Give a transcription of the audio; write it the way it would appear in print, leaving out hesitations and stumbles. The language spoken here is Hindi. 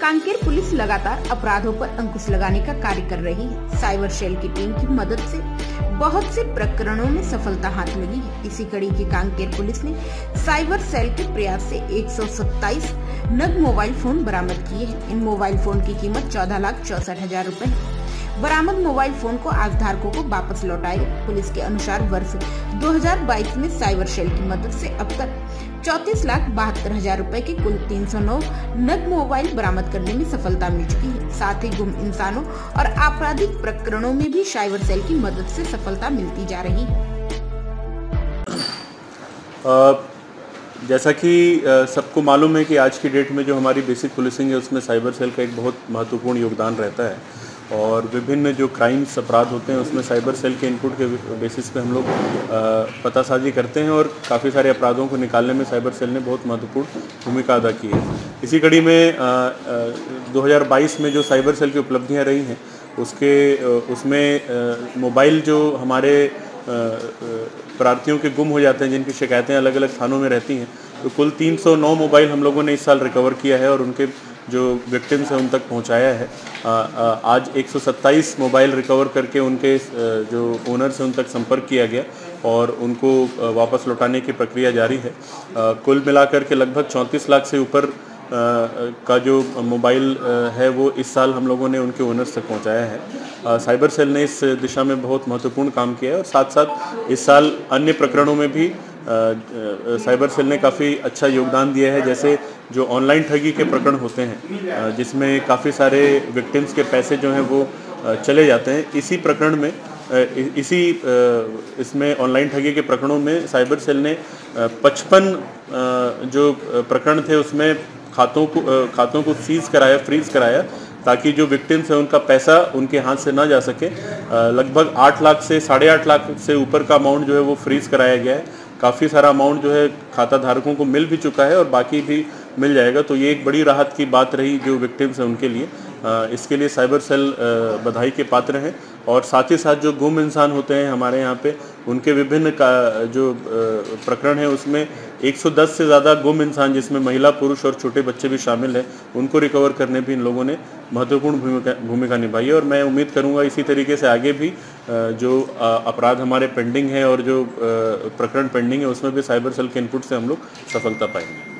कांकेर पुलिस लगातार अपराधों पर अंकुश लगाने का कार्य कर रही है। साइबर सेल की टीम की मदद से बहुत से प्रकरणों में सफलता हाथ लगी है। इसी कड़ी की कांकेर पुलिस ने साइबर सेल के प्रयास से 127 नग मोबाइल फोन बरामद किए हैं। इन मोबाइल फोन की कीमत 14,64,000 रूपए है। बरामद मोबाइल फोन को आज धारकों को वापस लौटाया गया। पुलिस के अनुसार वर्ष 2022 में साइबर सेल की मदद से अब तक 34,72,000 रूपए के कुल 309 नग मोबाइल बरामद करने में सफलता मिल चुकी है। साथ ही गुम इंसानों और आपराधिक प्रकरणों में भी साइबर सेल की मदद से सफलता मिलती जा रही है। जैसा कि सबको मालूम है कि आज की डेट में जो हमारी बेसिक पुलिसिंग है उसमें साइबर सेल का एक बहुत महत्वपूर्ण योगदान रहता है और विभिन्न जो क्राइम्स अपराध होते हैं उसमें साइबर सेल के इनपुट के बेसिस पे हम लोग पतासाजी करते हैं और काफ़ी सारे अपराधों को निकालने में साइबर सेल ने बहुत महत्वपूर्ण भूमिका अदा की है। इसी कड़ी में 2022 में जो साइबर सेल की उपलब्धियां रही हैं उसमें मोबाइल जो हमारे प्रार्थियों के गुम हो जाते हैं, जिनकी शिकायतें अलग अलग थानों में रहती हैं, तो कुल 309 मोबाइल हम लोगों ने इस साल रिकवर किया है और उनके जो विक्टिम्स हैं उन तक पहुंचाया है। आज 127 मोबाइल रिकवर करके उनके जो ओनर्स हैं उन तक संपर्क किया गया और उनको वापस लौटाने की प्रक्रिया जारी है। कुल मिलाकर के लगभग 34 लाख से ऊपर का जो मोबाइल है वो इस साल हम लोगों ने उनके ओनर्स तक पहुंचाया है। साइबर सेल ने इस दिशा में बहुत महत्वपूर्ण काम किया है और साथ साथ इस साल अन्य प्रकरणों में भी साइबर सेल ने काफ़ी अच्छा योगदान दिया है। जैसे जो ऑनलाइन ठगी के प्रकरण होते हैं जिसमें काफ़ी सारे विक्टिम्स के पैसे जो हैं वो चले जाते हैं, इसी प्रकरण में इसमें ऑनलाइन ठगी के प्रकरणों में साइबर सेल ने 55 जो प्रकरण थे उसमें खातों को फ्रीज कराया ताकि जो विक्टिम्स हैं उनका पैसा उनके हाथ से ना जा सके। लगभग 8 लाख से 8.5 लाख से ऊपर का अमाउंट जो है वो फ्रीज कराया गया है। काफ़ी सारा अमाउंट जो है खाता धारकों को मिल भी चुका है और बाकी भी मिल जाएगा, तो ये एक बड़ी राहत की बात रही जो विक्टिम्स हैं उनके लिए। इसके लिए साइबर सेल बधाई के पात्र हैं और साथ ही साथ जो गुम इंसान होते हैं हमारे यहाँ पे उनके विभिन्न जो प्रकरण है उसमें 110 से ज़्यादा गुम इंसान, जिसमें महिला, पुरुष और छोटे बच्चे भी शामिल हैं, उनको रिकवर करने भी इन लोगों ने महत्वपूर्ण भूमिका निभाई है। और मैं उम्मीद करूँगा इसी तरीके से आगे भी जो अपराध हमारे पेंडिंग है और जो प्रकरण पेंडिंग है उसमें भी साइबर सेल के इनपुट से हम लोग सफलता पाएंगे।